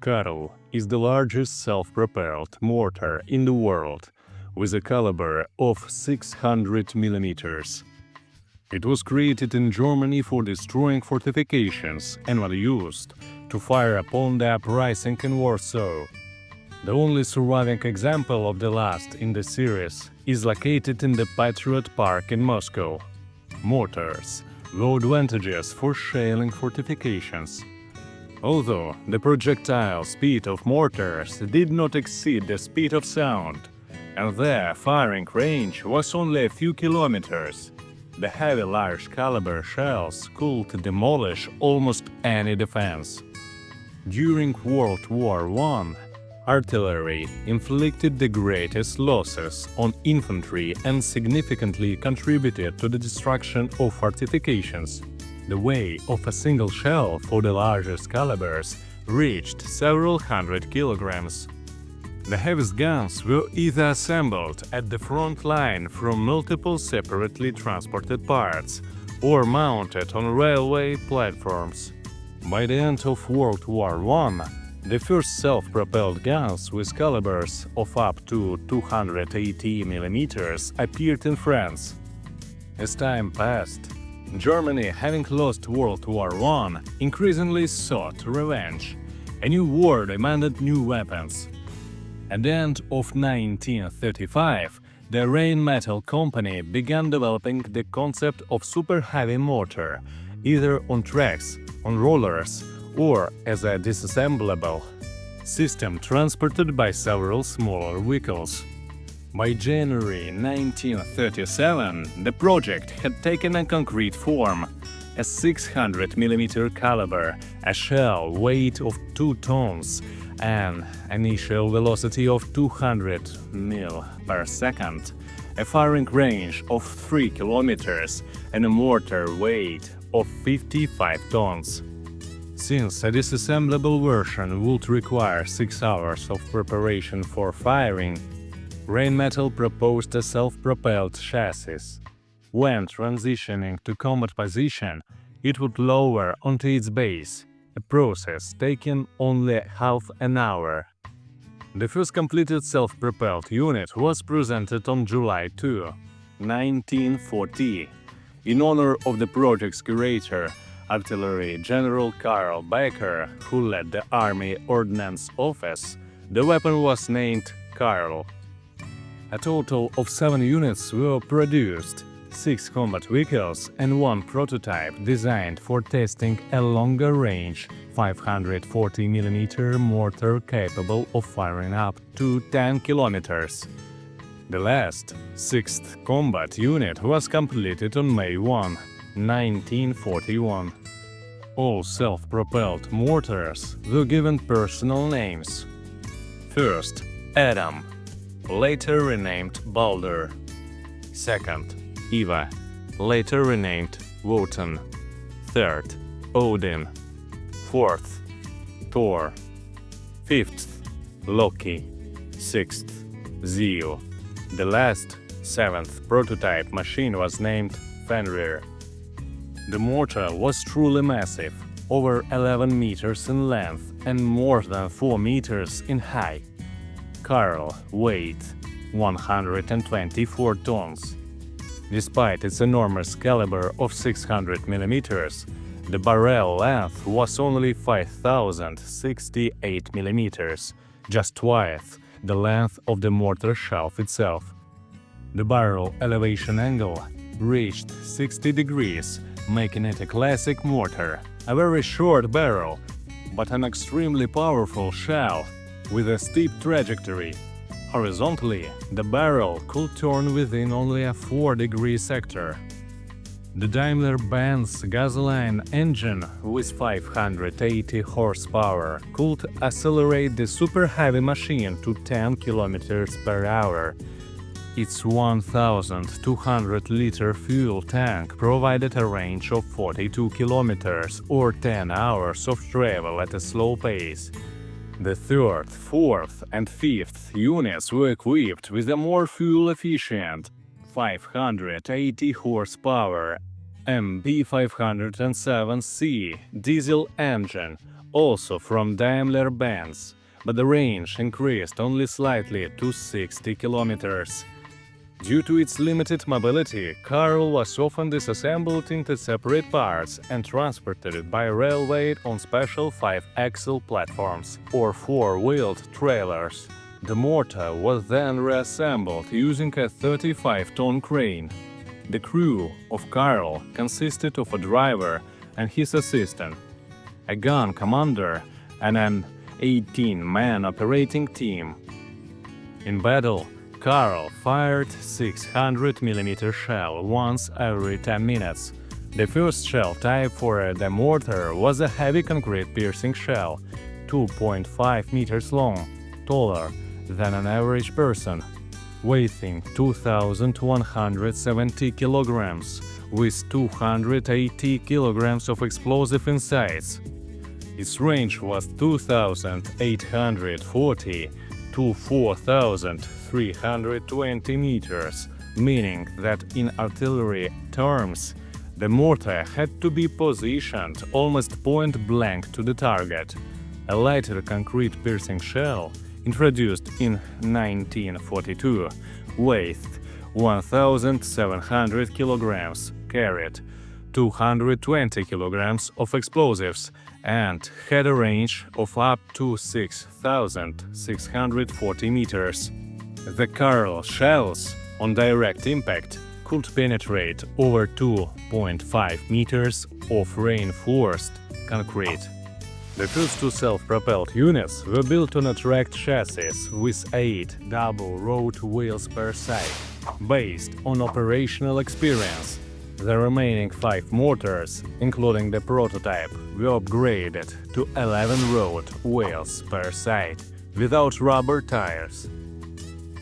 Karl is the largest self-propelled mortar in the world, with a caliber of 600 mm. It was created in Germany for destroying fortifications and was used to fire upon the uprising in Warsaw. The only surviving example of the last in the series is located in the Patriot Park in Moscow. Mortars were advantageous for shelling fortifications. Although the projectile speed of mortars did not exceed the speed of sound, and their firing range was only a few kilometers, the heavy large caliber shells could demolish almost any defense. During World War I, artillery inflicted the greatest losses on infantry and significantly contributed to the destruction of fortifications. The weight of a single shell for the largest calibers reached several hundred kilograms. The heaviest guns were either assembled at the front line from multiple separately transported parts or mounted on railway platforms. By the end of World War I, the first self-propelled guns with calibers of up to 280 mm appeared in France. As time passed, Germany, having lost World War I, increasingly sought revenge. A new war demanded new weapons. At the end of 1935, the Rheinmetall Company began developing the concept of super-heavy mortar, either on tracks, on rollers, or as a disassemblable system transported by several smaller vehicles. By January 1937, the project had taken a concrete form: a 600 mm caliber, a shell weight of 2 tons, an initial velocity of 200 mil per second, a firing range of 3 kilometers, and a mortar weight of 55 tons. Since a disassemblable version would require 6 hours of preparation for firing, Rheinmetall proposed a self-propelled chassis. When transitioning to combat position, it would lower onto its base, a process taking only half an hour. The first completed self-propelled unit was presented on July 2, 1940. In honor of the project's creator, Artillery General Karl, who led the Army Ordnance Office, the weapon was named Karl. A total of 7 units were produced, 6 combat vehicles and 1 prototype designed for testing a longer-range 540 mm mortar capable of firing up to 10 kilometers. The last, 6th combat unit was completed on May 1, 1941. All self-propelled mortars were given personal names. First, Adam, later renamed Balder. Second, Eva, later renamed Wotan. Third, Odin. Fourth, Thor. Fifth, Loki. Sixth, Zeus. The last, 7th prototype machine was named Fenrir. The mortar was truly massive, over 11 meters in length and more than 4 meters in height. Karl weighed 124 tons. Despite its enormous caliber of 600 mm, the barrel length was only 5,068 mm, just twice the length of the mortar shaft itself. The barrel elevation angle reached 60 degrees, making it a classic mortar, a very short barrel, but an extremely powerful shell with a steep trajectory. Horizontally, the barrel could turn within only a 4-degree sector. The Daimler-Benz gasoline engine with 580 horsepower could accelerate the super-heavy machine to 10 km per hour. Its 1,200-liter fuel tank provided a range of 42 kilometers or 10 hours of travel at a slow pace. The 3rd, 4th and 5th units were equipped with a more fuel-efficient 580 horsepower MB507C diesel engine also from Daimler-Benz, but the range increased only slightly to 60 kilometers. Due to its limited mobility, Karl was often disassembled into separate parts and transported by railway on special 5-axle platforms or 4-wheeled trailers. The mortar was then reassembled using a 35-ton crane. The crew of Karl consisted of a driver and his assistant, a gun commander, and an 18-man operating team. In battle, Karl fired 600mm shell once every 10 minutes. The first shell type for the mortar was a heavy concrete piercing shell, 2.5 meters long, taller than an average person, weighing 2,170 kilograms, with 280 kilograms of explosive inside. Its range was 2,840 to 4,320 meters, meaning that in artillery terms, the mortar had to be positioned almost point-blank to the target. A lighter concrete piercing shell, introduced in 1942, weighed 1,700 kilograms, carried 220 kilograms of explosives, and had a range of up to 6,640 meters. The Karl shells, on direct impact, could penetrate over 2.5 meters of reinforced concrete. The first two self-propelled units were built on a tracked chassis with 8 double-road wheels per side, based on operational experience. The remaining 5 mortars, including the prototype, were upgraded to 11-road wheels per side, without rubber tires.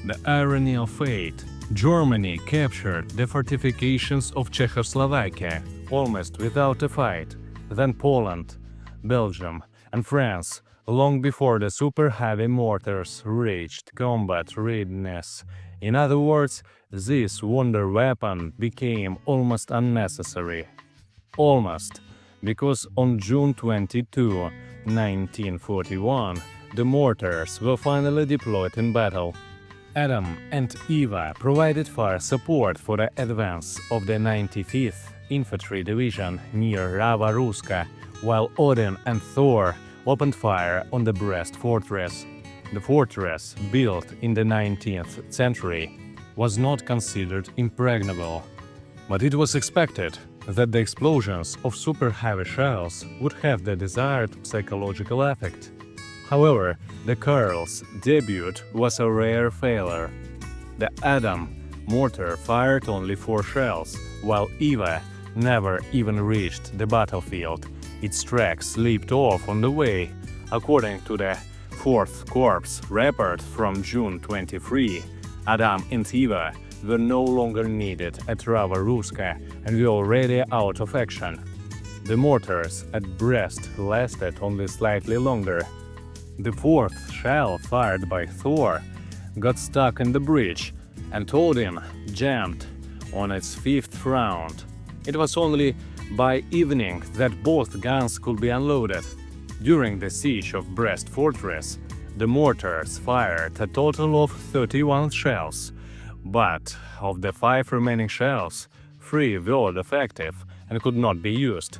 The irony of fate: Germany captured the fortifications of Czechoslovakia almost without a fight, then Poland, Belgium, and France, long before the super-heavy mortars reached combat readiness. In other words, this wonder weapon became almost unnecessary. Almost, because on June 22, 1941, the mortars were finally deployed in battle. Adam and Eva provided fire support for the advance of the 95th Infantry Division near Rava Ruska, while Odin and Thor opened fire on the Brest fortress. The fortress, built in the 19th century, was not considered impregnable, but it was expected that the explosions of super-heavy shells would have the desired psychological effect. However, the Karl's debut was a rare failure. The Adam mortar fired only 4 shells, while Eva never even reached the battlefield. Its tracks slipped off on the way. According to the 4th Corps report from June 23, Adam and Eva were no longer needed at Rava Ruska and were already out of action. The mortars at Brest lasted only slightly longer. The 4th shell fired by Thor got stuck in the bridge, and Odin jammed on its 5th round. It was only by evening that both guns could be unloaded. During the siege of Brest fortress, the mortars fired a total of 31 shells, but of the 5 remaining shells, 3 were defective and could not be used.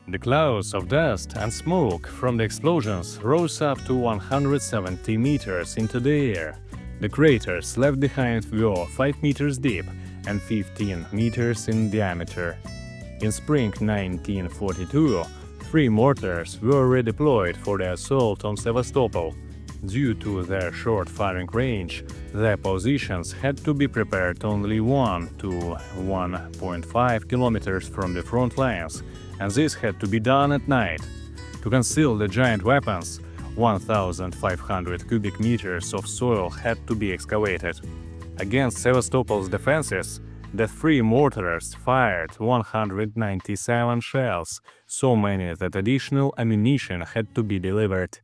The clouds of dust and smoke from the explosions rose up to 170 meters into the air. The craters left behind were 5 meters deep and 15 meters in diameter. In spring 1942, 3 mortars were redeployed for the assault on Sevastopol. Due to their short firing range, their positions had to be prepared only 1 to 1.5 kilometers from the front lines, and this had to be done at night. To conceal the giant weapons, 1,500 cubic meters of soil had to be excavated. Against Sevastopol's defenses, the 3 mortars fired 197 shells, so many that additional ammunition had to be delivered.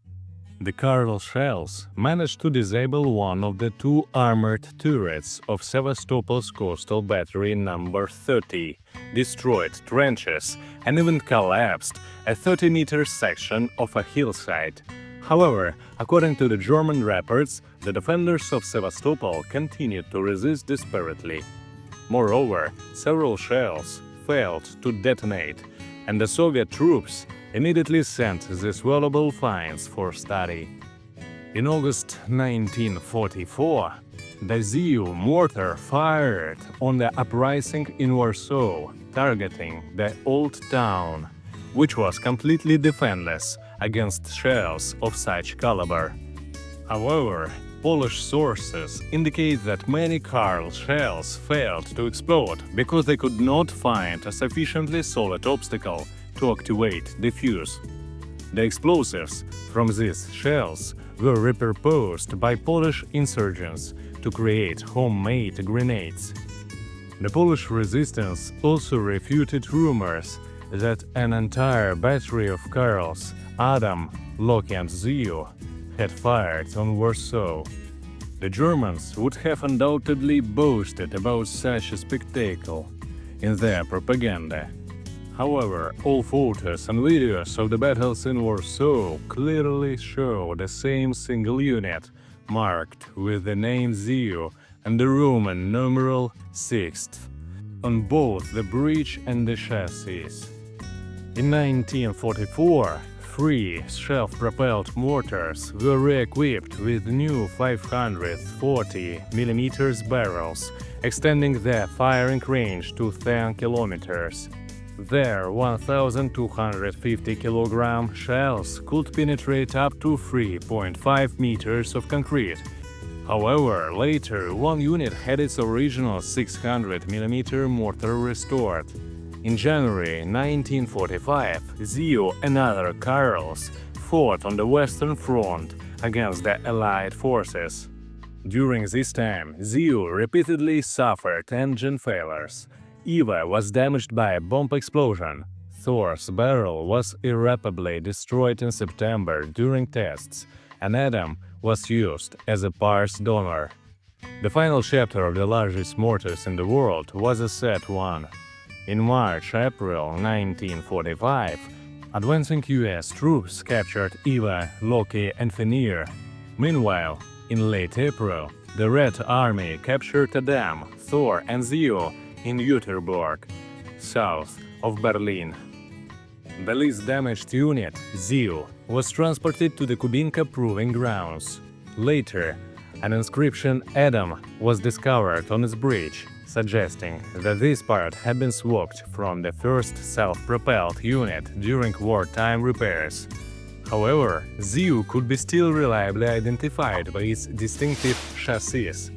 The Karl shells managed to disable one of the two armored turrets of Sevastopol's coastal battery number 30, destroyed trenches, and even collapsed a 30-meter section of a hillside. However, according to the German reports, the defenders of Sevastopol continued to resist desperately. Moreover, several shells failed to detonate, and the Soviet troops immediately sent these valuable finds for study. In August 1944, the ZU mortar fired on the uprising in Warsaw, targeting the old town, which was completely defenseless against shells of such caliber. However, Polish sources indicate that many Karl shells failed to explode because they could not find a sufficiently solid obstacle to activate the fuse. The explosives from these shells were repurposed by Polish insurgents to create homemade grenades. The Polish resistance also refuted rumors that an entire battery of Karls, Adam, Loki and Zio, had fired on Warsaw. The Germans would have undoubtedly boasted about such a spectacle in their propaganda. However, all photos and videos of the battles in Warsaw clearly show the same single unit, marked with the name Zio and the Roman numeral 6th, on both the bridge and the chassis. In 1944, 3 self-propelled mortars were re-equipped with new 540 mm barrels, extending their firing range to 10 kilometers. Their 1,250 kg shells could penetrate up to 3.5 meters of concrete. However, later one unit had its original 600 mm mortar restored. In January 1945, Zio and other Karls fought on the Western Front against the Allied forces. During this time, Zio repeatedly suffered engine failures. Eva was damaged by a bomb explosion. Thor's barrel was irreparably destroyed in September during tests, and Adam was used as a parts donor. The final chapter of the largest mortars in the world was a sad one. In March-April 1945, advancing US troops captured Eva, Loki and Fenrir. Meanwhile, in late April, the Red Army captured Adam, Thor and Zio in Jüterborg, south of Berlin. The least damaged unit, Zio, was transported to the Kubinka Proving Grounds. Later, an inscription Adam was discovered on its bridge, suggesting that this part had been swapped from the first self-propelled unit during wartime repairs. However, Zio could be still reliably identified by its distinctive chassis.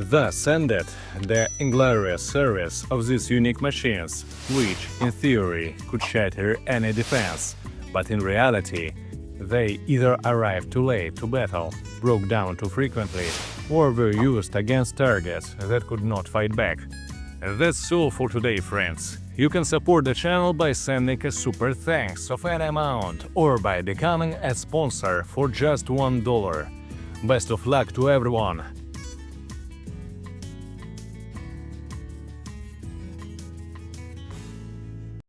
Thus ended the inglorious service of these unique machines, which, in theory, could shatter any defense, but in reality, they either arrived too late to battle, broke down too frequently, or were used against targets that could not fight back. That's all for today, friends. You can support the channel by sending a super thanks of any amount or by becoming a sponsor for just $1. Best of luck to everyone!